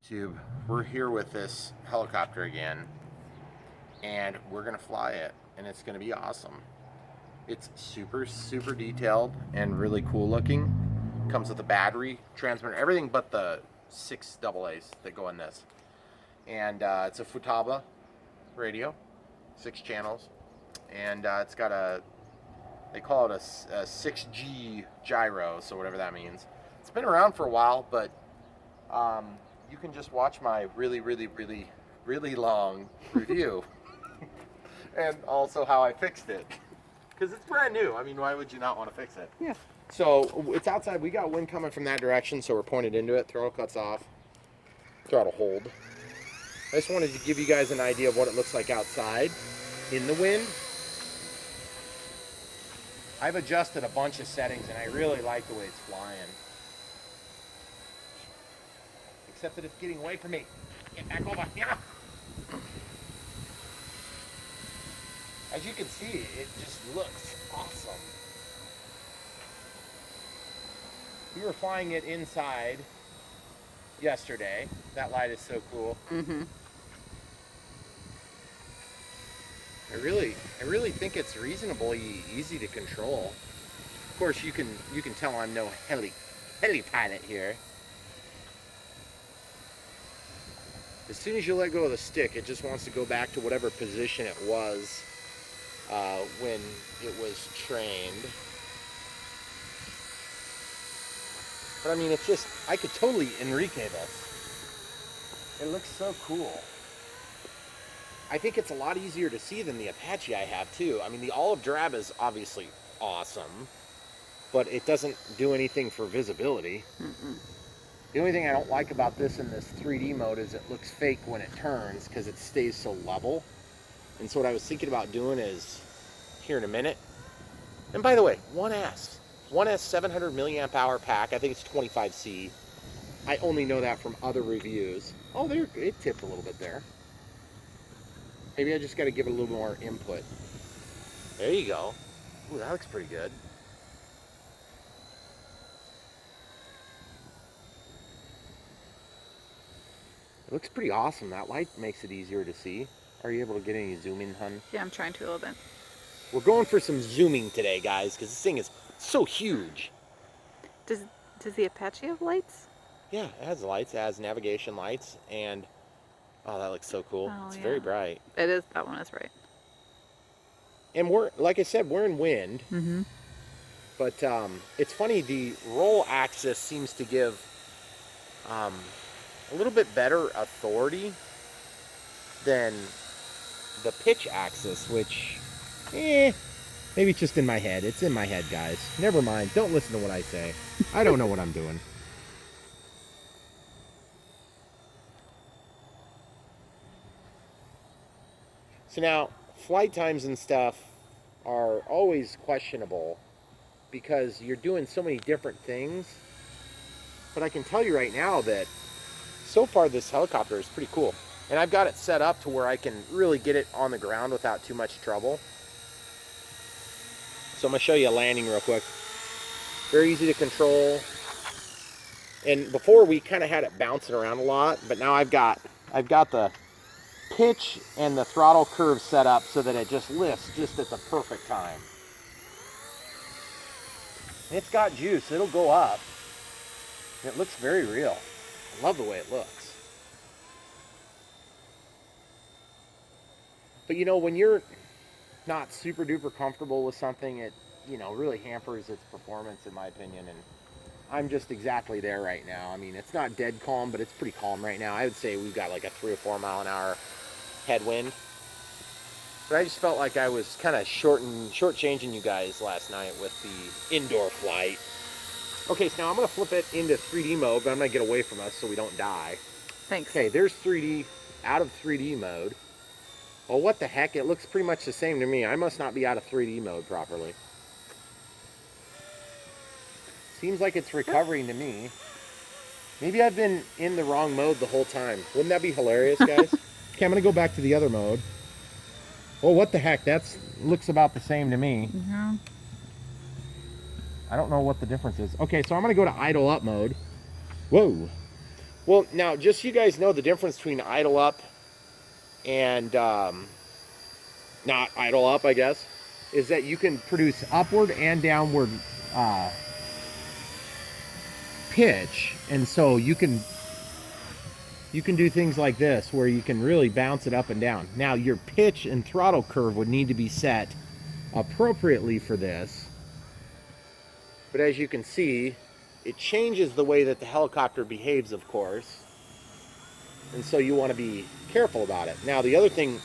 YouTube, we're here with this helicopter again, and we're gonna fly it, and it's gonna be awesome. It's super detailed and really cool looking. Comes with a battery, transmitter, everything but the 6 AA's that go in this. And it's a Futaba radio, 6 channels, and it's got they call it a 6G gyro, so whatever that means. It's been around for a while, but you can just watch my really long review and also how I fixed it, because it's brand new. I mean, why would you not want to fix it? Yeah. So it's outside. We got wind coming from that direction, so we're pointed into it. Throttle cuts off, throttle hold. I just wanted to give you guys an idea of what it looks like outside in the wind. I've adjusted a bunch of settings, and I really like the way it's flying. Except that it's getting away from me. Get back over. Yeah. As you can see, it just looks awesome. We were flying it inside yesterday. That light is so cool. Mm-hmm. I really think it's reasonably easy to control. Of course, you can tell I'm no heli pilot here. As soon as you let go of the stick, it just wants to go back to whatever position it was when it was trained. But I mean, it's just, I could totally Enrique this. It looks so cool. I think it's a lot easier to see than the Apache I have too. I mean, the olive drab is obviously awesome, but it doesn't do anything for visibility. Mm-mm. The only thing I don't like about this in this 3D mode is it looks fake when it turns because it stays so level. And so what I was thinking about doing is, here in a minute, and by the way, 1S 700 milliamp hour pack, I think it's 25C. I only know that from other reviews. Oh, there, it tipped a little bit there. Maybe I just got to give it a little more input. There you go. Ooh, that looks pretty good. It looks pretty awesome. That light makes it easier to see. Are you able to get any zoom in, hun? Yeah, I'm trying to a little bit. We're going for some zooming today, guys, because this thing is so huge. Does the Apache have lights? Yeah, it has lights. It has navigation lights, and oh, that looks so cool. Oh, It's yeah. very bright. It is. That one is right. And we're, like I said, we're in wind. Mm-hmm. But it's funny, the roll axis seems to give a little bit better authority than the pitch axis, which, maybe it's just in my head. It's in my head, guys. Never mind. Don't listen to what I say. I don't know what I'm doing. So now, flight times and stuff are always questionable because you're doing so many different things. But I can tell you right now that so far this helicopter is pretty cool. And I've got it set up to where I can really get it on the ground without too much trouble. So I'm going to show you a landing real quick. Very easy to control. And before we kind of had it bouncing around a lot, but now I've got the pitch and the throttle curve set up so that it just lifts just at the perfect time. And it's got juice. It'll go up. It looks very real. I love the way it looks. But you know, when you're not super duper comfortable with something, it, you know, really hampers its performance in my opinion. And I'm just exactly there right now. I mean, it's not dead calm, but it's pretty calm right now. I would say we've got like a 3 or 4 mile an hour headwind. But I just felt like I was kind of shortchanging you guys last night with the indoor flight. Okay, so now I'm going to flip it into 3D mode, but I'm going to get away from us so we don't die. Thanks. Okay, there's 3D, out of 3D mode. Well, what the heck? It looks pretty much the same to me. I must not be out of 3D mode properly. Seems like it's recovering to me. Maybe I've been in the wrong mode the whole time. Wouldn't that be hilarious, guys? Okay, I'm going to go back to the other mode. Well, what the heck? That looks about the same to me. Mm-hmm. I don't know what the difference is. Okay, so I'm going to go to idle up mode. Whoa. Well, now, just so you guys know the difference between idle up and not idle up, I guess, is that you can produce upward and downward pitch. And so you can do things like this where you can really bounce it up and down. Now, your pitch and throttle curve would need to be set appropriately for this. But as you can see, it changes the way that the helicopter behaves, of course. And so you want to be careful about it. Now, the other thing,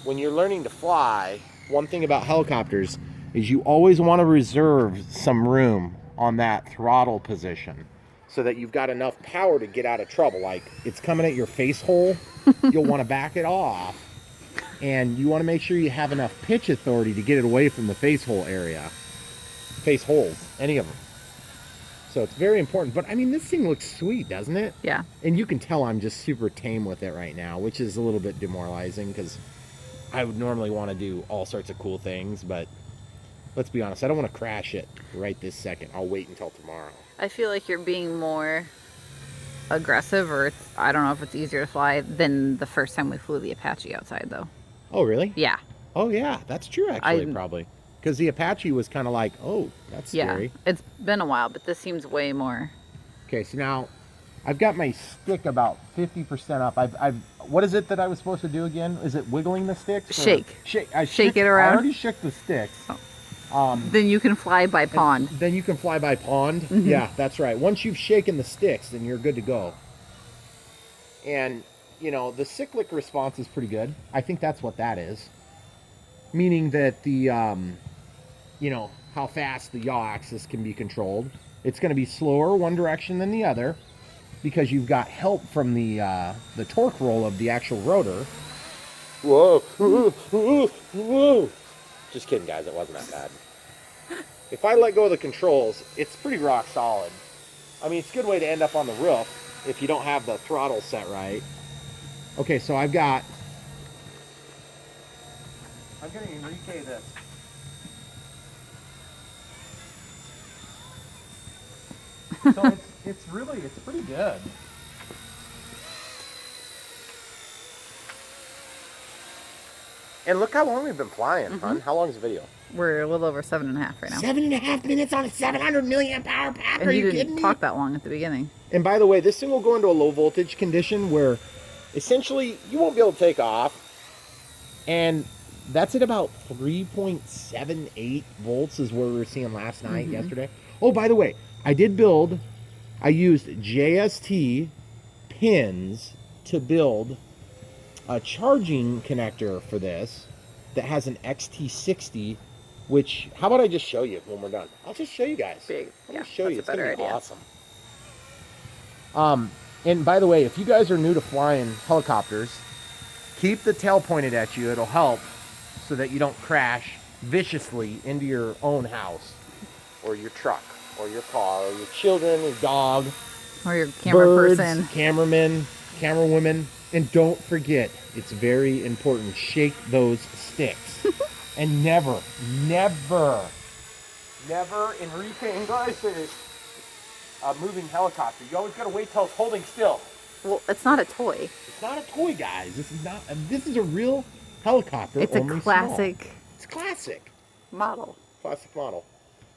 when you're learning to fly, one thing about helicopters is you always want to reserve some room on that throttle position so that you've got enough power to get out of trouble. Like, it's coming at your face hole, you'll want to back it off. And you want to make sure you have enough pitch authority to get it away from the face hole area. Face holes, any of them. So it's very important. But I mean, this thing looks sweet, doesn't it? Yeah. And you can tell I'm just super tame with it right now, which is a little bit demoralizing because I would normally want to do all sorts of cool things, but let's be honest, I don't want to crash it right this second. I'll wait until tomorrow. I feel like you're being more aggressive, or I don't know if it's easier to fly than the first time we flew the Apache outside, though. Oh, really? Yeah. Oh, yeah. That's true, actually, probably. Because the Apache was kind of like, oh, that's scary. Yeah, it's been a while, but this seems way more. Okay, so now I've got my stick about 50% up. I've what is it that I was supposed to do again? Is it wiggling the sticks? Shake. Shake it around. I already shook the sticks. Oh. Then you can fly by pond. Then you can fly by pond. Mm-hmm. Yeah, that's right. Once you've shaken the sticks, then you're good to go. And, you know, the cyclic response is pretty good. I think that's what that is. Meaning that the, you know, how fast the yaw axis can be controlled. It's going to be slower one direction than the other because you've got help from the torque roll of the actual rotor. Whoa, whoa, whoa. Just kidding, guys. It wasn't that bad. If I let go of the controls, it's pretty rock solid. I mean, it's a good way to end up on the roof if you don't have the throttle set right. Okay, so I'm going to Enrique this. So it's pretty good. And look how long we've been flying, hon. How long is the video? We're a little over 7.5 right now. 7.5 minutes on a 700 milliamp hour pack. And Are you you didn't kidding me? talk that long at the beginning. And by the way, this thing will go into a low voltage condition where essentially you won't be able to take off. And that's at about 3.78 volts is where we were seeing last night, yesterday. Oh, by the way, I used JST pins to build a charging connector for this that has an XT60, which, how about I just show you when we're done? I'll just show you guys. I'll just show you. It's gonna be awesome. And by the way, if you guys are new to flying helicopters, keep the tail pointed at you. It'll help so that you don't crash viciously into your own house or your truck or your car or your children or dog. Or your camera person. Cameramen, camerawomen. And don't forget, it's very important, shake those sticks. And never Enrique Iglesias moving helicopter. You always got to wait till it's holding still. Well, it's not a toy. It's not a toy, guys. This is a real helicopter. It's only a classic. Small. It's classic. Model. Classic model.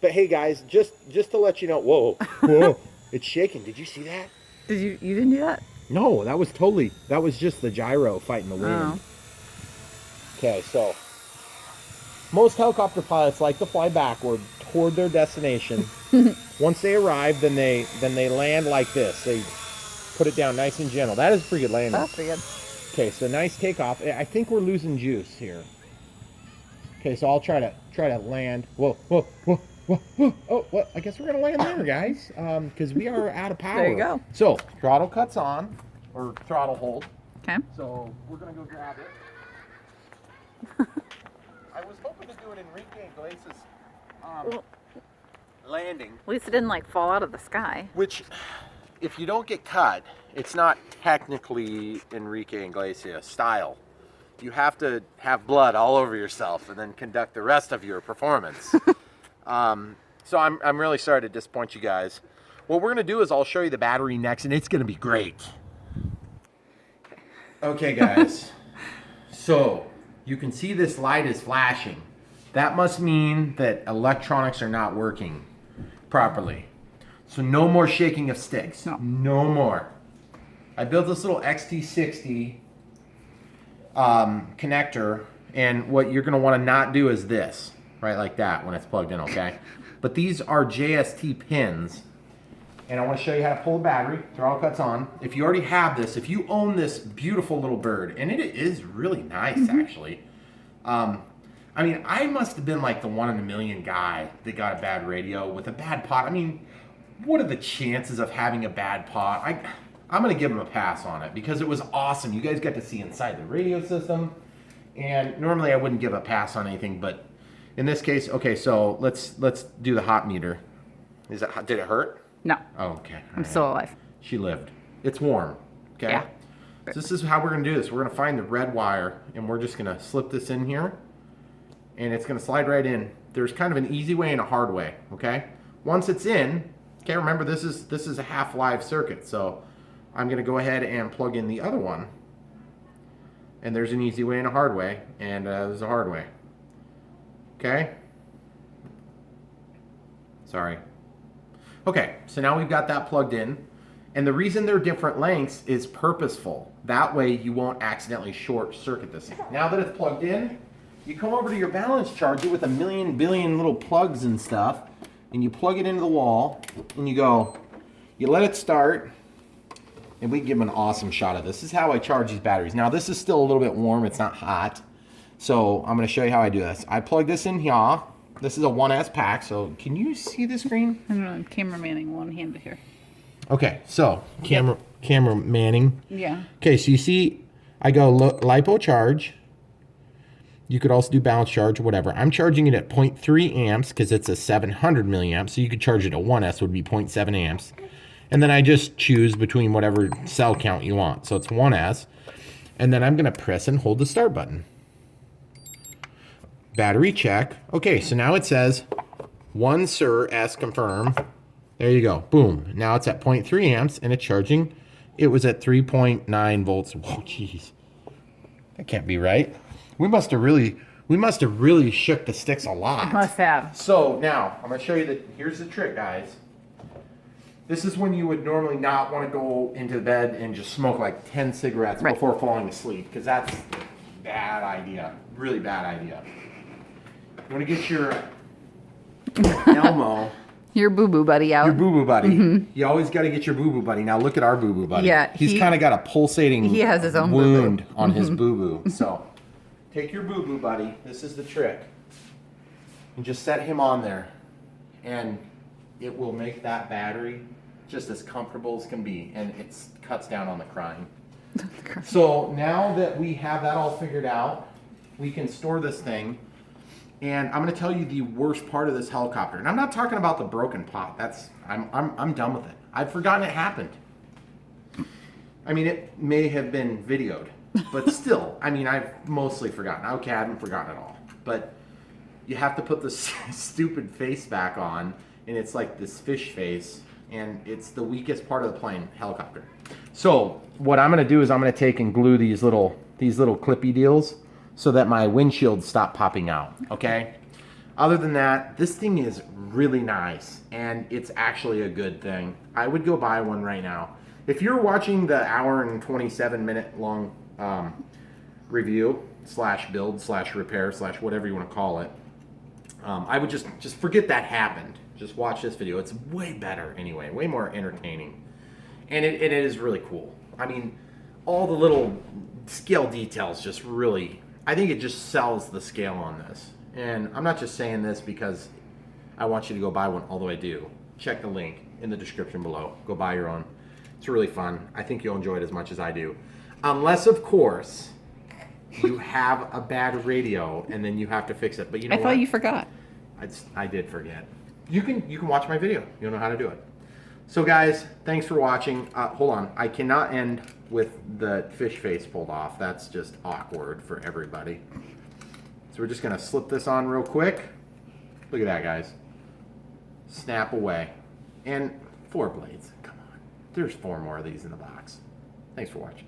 But hey, guys, just to let you know, whoa, it's shaking. Did you see that? You didn't do that? No, that was just the gyro fighting the wind. Oh. Okay, so most helicopter pilots like to fly backward toward their destination. Once they arrive, then they land like this. They put it down nice and gentle. That is pretty good landing. That's pretty good. Okay, so nice takeoff. I think we're losing juice here. Okay, so I'll try to land. Whoa. Oh, well, I guess we're gonna land there, guys, because we are out of power. There you go. So throttle cuts on, or throttle hold. Okay. So we're gonna go grab it. I was hoping to do an Enrique Iglesias landing. At least it didn't like fall out of the sky. Which, if you don't get cut, it's not technically Enrique Iglesias style. You have to have blood all over yourself and then conduct the rest of your performance. So I'm really sorry to disappoint you guys. what we're gonna do is I'll show you the battery next, and it's gonna be great. Okay, guys. So you can see this light is flashing. That must mean that electronics are not working properly. So no more shaking of sticks. No more. I built this little XT60 connector, and what you're gonna wanna not do is this, right, like that when it's plugged in, okay? But these are JST pins, and I wanna show you how to pull the battery. Throttle cuts on. If you already have this, if you own this beautiful little bird, and it is really nice, actually. I mean, I must have been like the 1 in a million guy that got a bad radio with a bad pot. I mean, what are the chances of having a bad pot? I'm gonna give him a pass on it because it was awesome. You guys got to see inside the radio system, and normally I wouldn't give a pass on anything, but in this case, okay. So let's do the hot meter. Did it hurt? No. Oh, okay. I'm still alive. She lived. It's warm. Okay. Yeah. So this is how we're gonna do this. We're gonna find the red wire, and we're just gonna slip this in here, and it's gonna slide right in. There's kind of an easy way and a hard way. Okay. Once it's in, okay. Remember, this is a half live circuit, so I'm gonna go ahead and plug in the other one. And there's an easy way and a hard way, and there's a hard way. Okay. Sorry. Okay, so now we've got that plugged in. And the reason they're different lengths is purposeful. That way you won't accidentally short circuit this thing. Now that it's plugged in, you come over to your balance charger with a million billion little plugs and stuff, and you plug it into the wall, and you let it start, and we give them an awesome shot of this. This is how I charge these batteries. Now this is still a little bit warm, it's not hot. So I'm gonna show you how I do this. I plug this in here. This is a 1S pack, so can you see the screen? I don't know, I'm cameramanning one-handed here. Okay, so camera manning. Yeah. Okay, so you see, I go lipo charge. You could also do balance charge or whatever. I'm charging it at 0.3 amps because it's a 700 milliamps. So you could charge it at 1S would be 0.7 amps. And then I just choose between whatever cell count you want. So it's 1S. And then I'm going to press and hold the start button. Battery check. Okay, so now it says 1 Sir S confirm. There you go. Boom. Now it's at 0.3 amps and it's charging. It was at 3.9 volts. Whoa, jeez. That can't be right. We must have really shook the sticks a lot. Must have. So now I'm going to show you here's the trick, guys. This is when you would normally not want to go into bed and just smoke like 10 cigarettes before falling asleep, because that's a bad idea. Really bad idea. You want to get your Elmo. Your boo-boo buddy out. Your boo-boo buddy. You always got to get your boo-boo buddy. Now look at our boo-boo buddy. Yeah, he's kind of got a pulsating he has his own wound boo-boo. on his boo-boo. So take your boo-boo buddy. This is the trick. And just set him on there. And it will make that battery just as comfortable as can be. And it cuts down on the crying. So now that we have that all figured out, we can store this thing. And I'm going to tell you the worst part of this helicopter. And I'm not talking about the broken pot. I'm done with it. I've forgotten it happened. I mean, it may have been videoed, but still, I mean, I've mostly forgotten. Okay, I haven't forgotten it all. But you have to put this stupid face back on, and it's like this fish face, and it's the weakest part of the plane, helicopter. So what I'm going to do is I'm going to take and glue these little clippy deals so that my windshields stop popping out, okay? Other than that, this thing is really nice, and it's actually a good thing. I would go buy one right now. If you're watching the hour and 27 minute long review / build / repair / whatever you want to call it, I would just forget that happened. Just watch this video. It's way better anyway, way more entertaining. And it is really cool. I mean, all the little scale details just really, I think it just sells the scale on this. And I'm not just saying this because I want you to go buy one, although I do. Check the link in the description below. Go buy your own. It's really fun. I think you'll enjoy it as much as I do. Unless, of course, you have a bad radio and then you have to fix it. But you know what? I thought you forgot. I did forget. You can watch my video. You'll know how to do it. So guys, thanks for watching. Hold on. I cannot end with the fish face pulled off. That's just awkward for everybody. So we're just going to slip this on real quick. Look at that, guys. Snap away. And 4 blades. Come on. There's 4 more of these in the box. Thanks for watching.